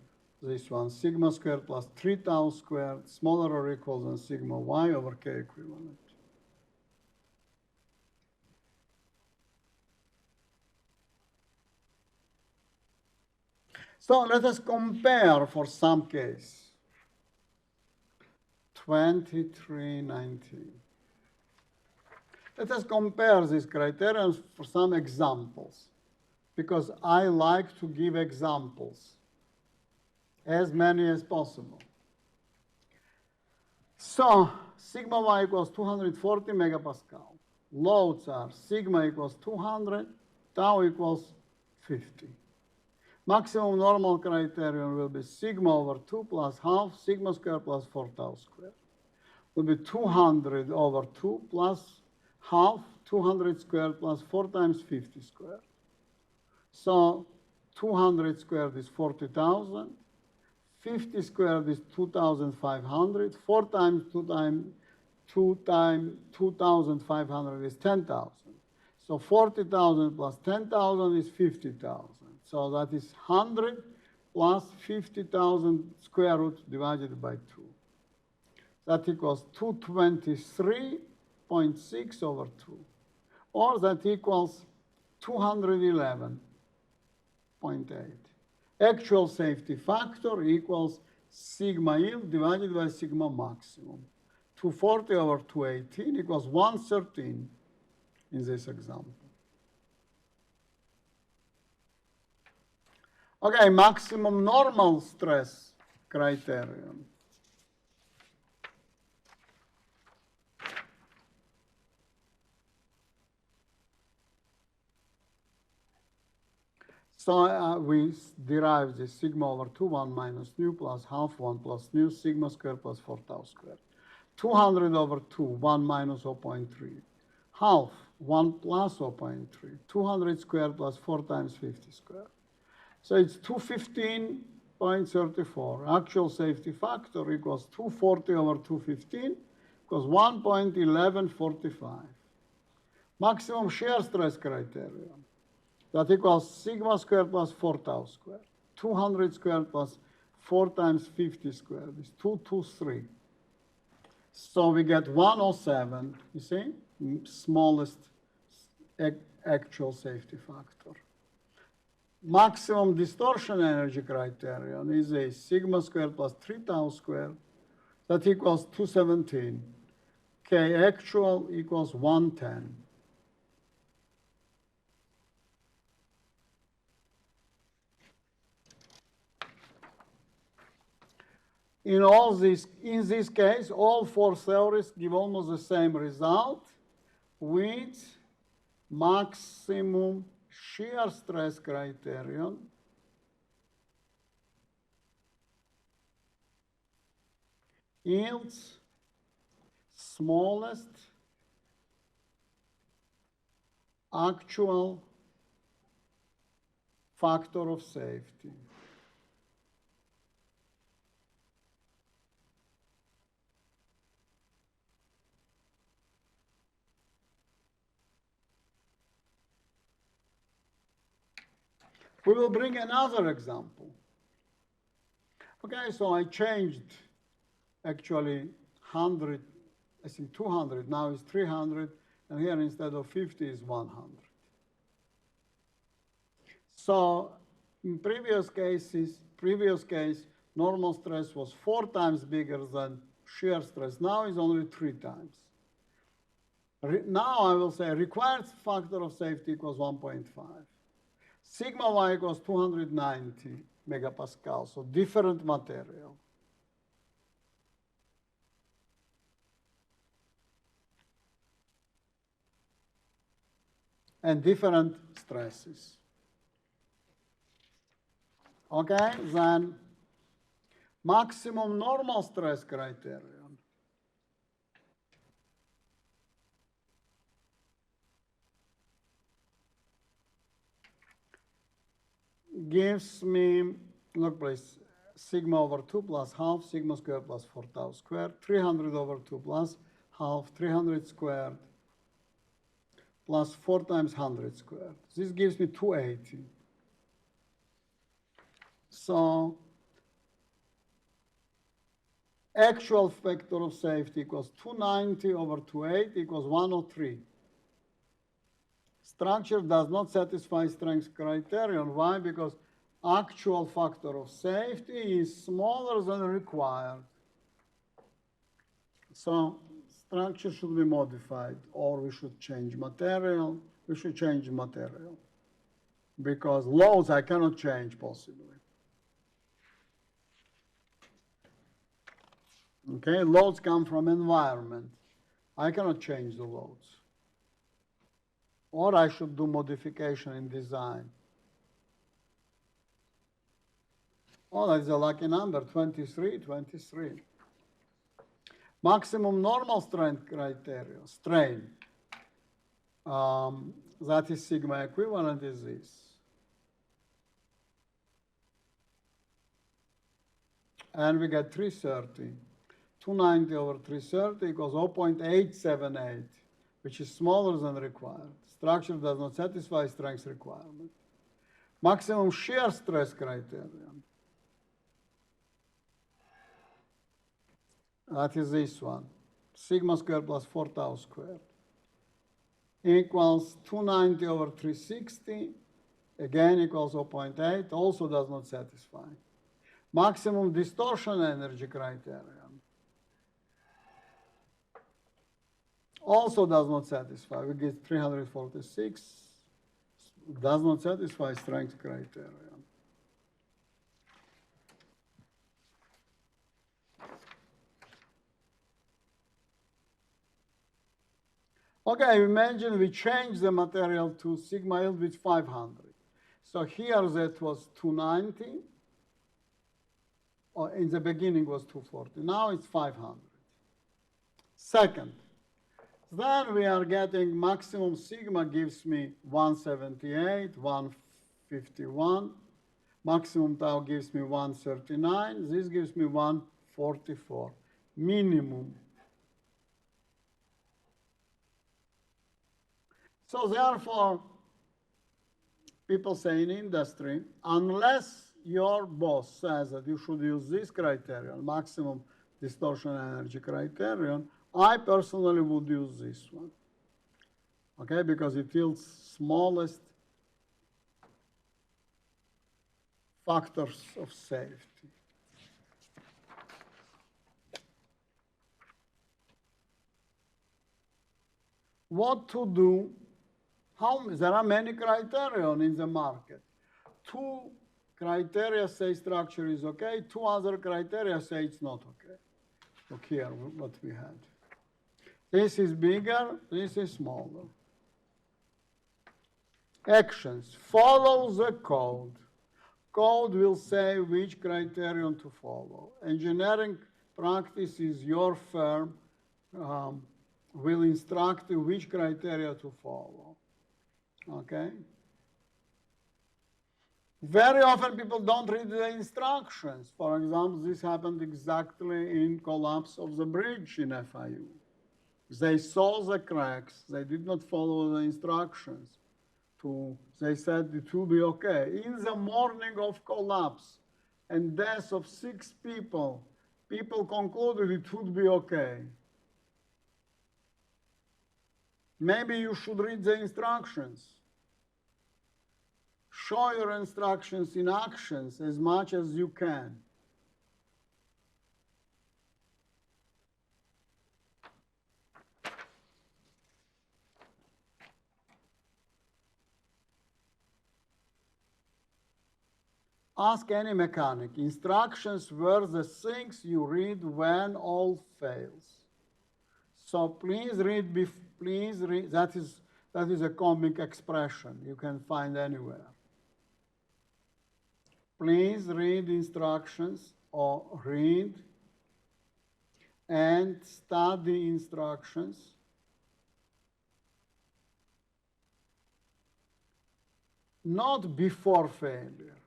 this one, sigma squared plus 3 tau squared, smaller or equal than sigma y over k equivalent. So let us compare for some case. 2319. Let us compare these criteria for some examples, because I like to give examples, as many as possible. So sigma y equals 240 megapascal. Loads are sigma equals 200, tau equals 50. Maximum normal criterion will be sigma over 2 plus half, sigma squared plus 4 tau squared. Will be 200 over 2 plus half, 200 squared plus 4 times 50 squared. So 200 squared is 40,000. 50 squared is 2,500. 4 times 2,500 is 10,000. So 40,000 plus 10,000 is 50,000. So that is 100 plus 50,000 square root divided by 2. That equals 223.6 over 2. Or that equals 211.8. Actual safety factor equals sigma yield divided by sigma maximum. 240 over 218 equals 113 in this example. Okay, maximum normal stress criterion. So we derive the sigma over 2, 1 minus nu plus half 1 plus nu, sigma squared plus 4 tau squared. 200 over 2, 1 minus 0.3. Half, 1 plus 0.3. 200 squared plus 4 times 50 squared. So it's 215.34. Actual safety factor equals 240 over 215 equals 1.1145. Maximum shear stress criterion. That equals sigma squared plus 4 tau squared. 200 squared plus 4 times 50 squared is 223. So we get 107, you see, smallest actual safety factor. Maximum distortion energy criterion is a sigma squared plus 3 tau squared. That equals 217. K actual equals 110. In this case, all 4 theories give almost the same result with maximum shear stress criterion yields smallest actual factor of safety. We will bring another example. Okay, so I changed actually 100, I think 200, now it's 300, and here instead of 50 is 100. So in previous case, normal stress was 4 times bigger than shear stress. Now it's only 3 times. Now I will say required factor of safety equals 1.5. Sigma y equals 290 megapascal, so different material. and different stresses. Okay, then maximum normal stress criterion. Gives me, look please, sigma over 2 plus half, sigma squared plus 4 tau squared, 300 over 2 plus half, 300 squared plus 4 times 100 squared. This gives me 280. So actual factor of safety equals 290 over 280 equals 103. Structure does not satisfy strength criterion. Why? Because actual factor of safety is smaller than required. So structure should be modified, or we should change material. We should change material because loads I cannot change possibly. Okay, loads come from environment. I cannot change the loads. Or I should do modification in design. Oh, that's a lucky number, 23, 23. Maximum normal strength criteria, strain. That is sigma equivalent is this. And we get 330. 290 over 330 equals 0.878, which is smaller than required. Structure does not satisfy strength requirement. Maximum shear stress criterion. That is this one. Sigma squared plus 4 tau squared equals 290 over 360, again equals 0.8, also does not satisfy. Maximum distortion energy criterion also does not satisfy. We get 346, does not satisfy strength criterion. Okay, imagine we change the material to sigma yield with 500. So here that was 290, or in the beginning was 240. Now it's 500. Second, then we are getting maximum sigma gives me 178, 151. Maximum tau gives me 139. This gives me 144. Minimum. So therefore, people say in industry, unless your boss says that you should use this criterion, maximum distortion energy criterion, I personally would use this one. Okay, because it yields smallest factors of safety. What to do? There are many criteria in the market. 2 criteria say structure is okay, 2 other criteria say it's not okay. Look here what we had. This is bigger, this is smaller. Actions. Follow the code. Code will say which criterion to follow. Engineering practice is your firm will instruct which criteria to follow. Okay? Very often people don't read the instructions. For example, this happened exactly in collapse of the bridge in FIU. They saw the cracks, they did not follow the instructions. They said it will be okay. In the morning of collapse and death of 6 people, people concluded it would be okay. Maybe you should read the instructions. Show your instructions in actions as much as you can. Ask any mechanic. Instructions were the things you read when all fails. So please read, that is That is a comic expression you can find anywhere. Please read instructions or read and study instructions not before failure,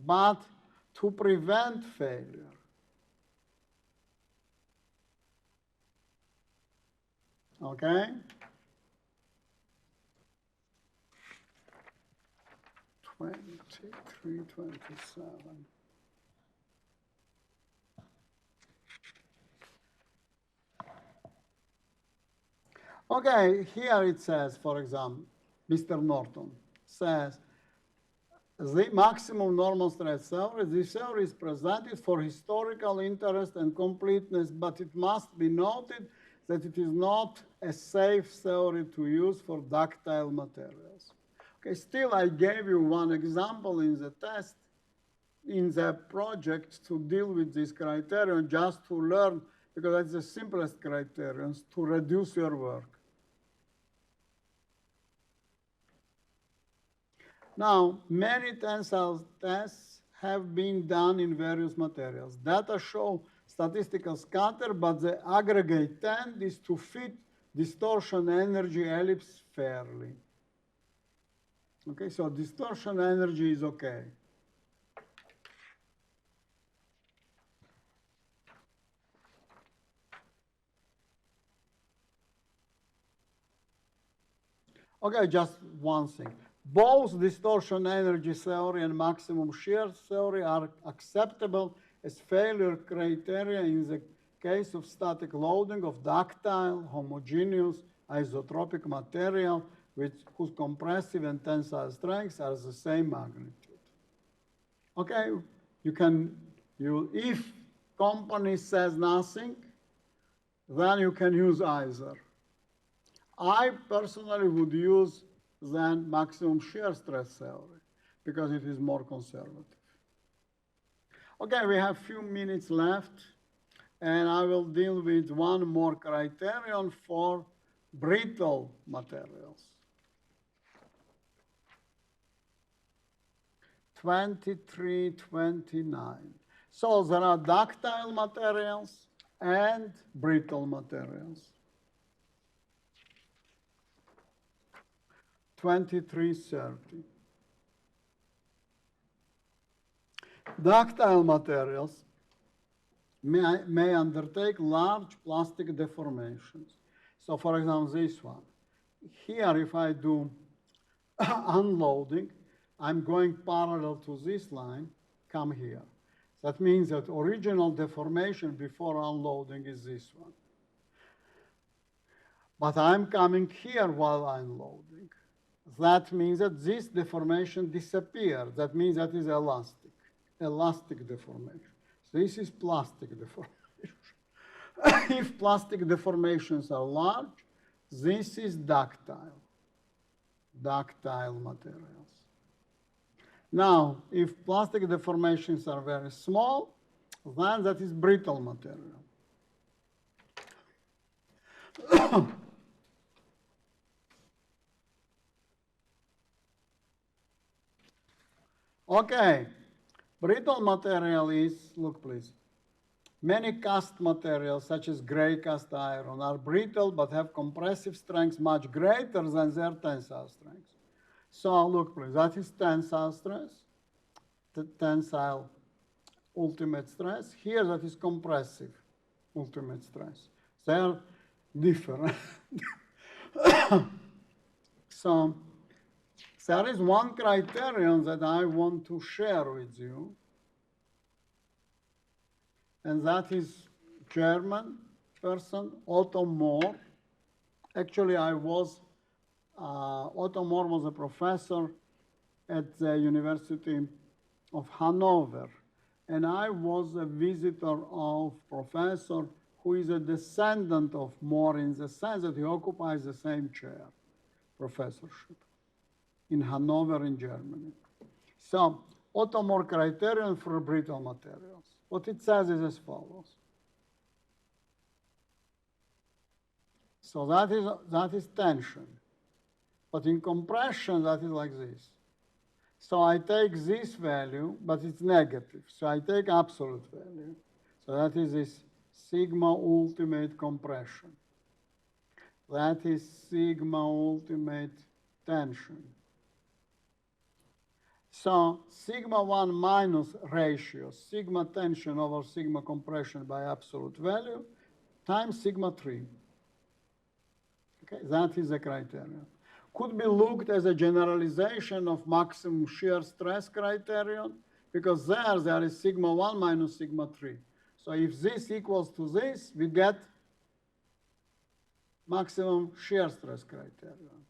but to prevent failure. Okay? 23:27. Okay, here it says, for example, Mr. Norton says, the maximum normal stress theory, this theory is presented for historical interest and completeness, but it must be noted that it is not a safe theory to use for ductile materials. Okay, still I gave you one example in the test, in the project to deal with this criterion, just to learn, because that's the simplest criterion, to reduce your work. Now, many tensile tests have been done in various materials. Data show statistical scatter, but the aggregate trend is to fit distortion energy ellipse fairly. Okay, so distortion energy is okay. Okay, just one thing. Both distortion energy theory and maximum shear theory are acceptable as failure criteria in the case of static loading of ductile, homogeneous, isotropic material whose compressive and tensile strengths are the same magnitude. Okay, if company says nothing, then you can use either. I personally would use then maximum shear stress theory because it is more conservative. Okay, we have a few minutes left, and I will deal with one more criterion for brittle materials. 23:29. So there are ductile materials and brittle materials. 23:30. Ductile materials may undertake large plastic deformations. So for example, this one. Here, if I do unloading, I'm going parallel to this line, come here. That means that original deformation before unloading is this one. But I'm coming here while unloading. That means that this deformation disappears. That means that is elastic deformation. So this is plastic deformation. If plastic deformations are large, this is ductile materials. Now, if plastic deformations are very small, then that is brittle material. Okay, brittle material is, look please, many cast materials such as gray cast iron are brittle but have compressive strengths much greater than their tensile strengths. So look please, that is tensile stress, the tensile ultimate stress. Here that is compressive ultimate stress. They are different. So there is one criterion that I want to share with you, and that is German person, Otto Mohr. Actually, Otto Mohr was a professor at the University of Hanover, and I was a visitor of professor who is a descendant of Mohr in the sense that he occupies the same chair, professorship, in Hanover in Germany. So, Otto Mohr criterion for brittle materials. What it says is as follows. So that is tension. But in compression, that is like this. So I take this value, but it's negative. So I take absolute value. So that is this sigma ultimate compression. That is sigma ultimate tension. So sigma 1 minus ratio, sigma tension over sigma compression by absolute value, times sigma 3. Okay, that is the criterion. Could be looked as a generalization of maximum shear stress criterion, because there is sigma 1 minus sigma 3. So if this equals to this, we get maximum shear stress criterion.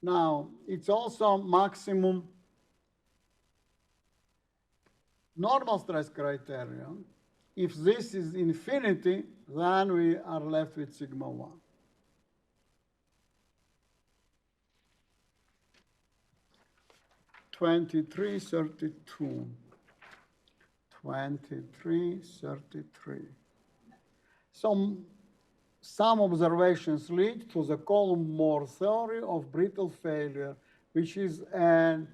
Now, it's also maximum normal stress criterion. If this is infinity, then we are left with sigma 1. Twenty-three, 32. 23, 33. Some observations lead to the Coulomb-Moore theory of brittle failure, which is an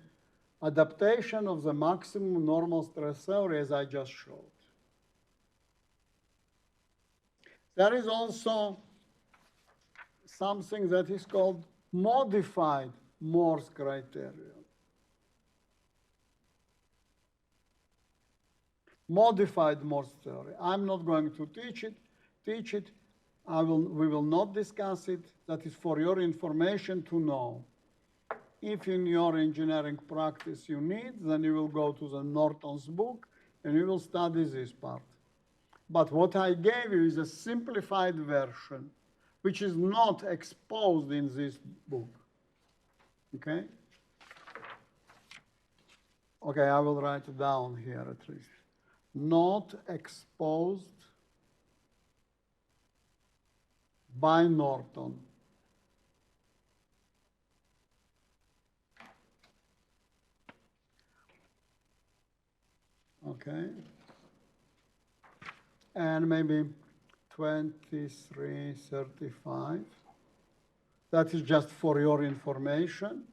adaptation of the maximum normal stress theory, as I just showed. There is also something that is called modified Moore's criterion. Modified Moore's theory. I'm not going to teach it. We will not discuss it. That is for your information to know. If in your engineering practice you need, then you will go to the Norton's book and you will study this part. But what I gave you is a simplified version, which is not exposed in this book. Okay? Okay, I will write it down here at least. Not exposed by Norton. Okay. And maybe 2335. That is just for your information.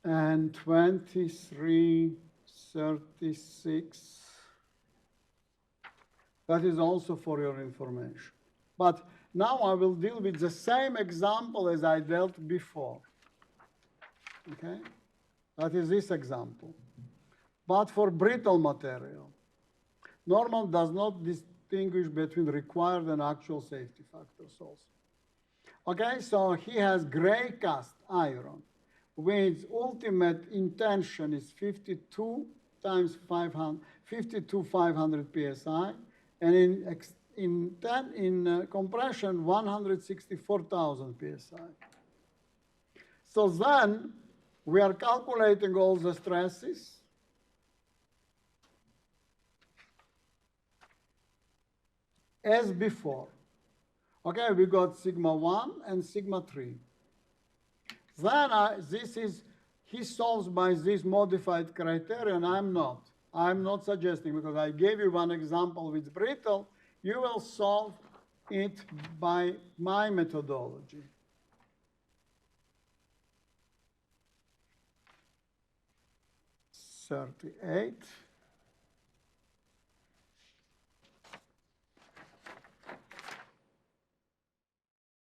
And 2336. That is also for your information. But now I will deal with the same example as I dealt before. Okay? That is this example. But for brittle material. Norman does not distinguish between required and actual safety factors also. Okay, so he has gray cast iron, which ultimate intention is 52 times 500, 500 psi, and in compression 164,000 psi. So then we are calculating all the stresses. As before. Okay, we got sigma 1 and sigma 3. Then he solves by this modified criterion. I'm not suggesting, because I gave you one example with brittle. You will solve it by my methodology. $38.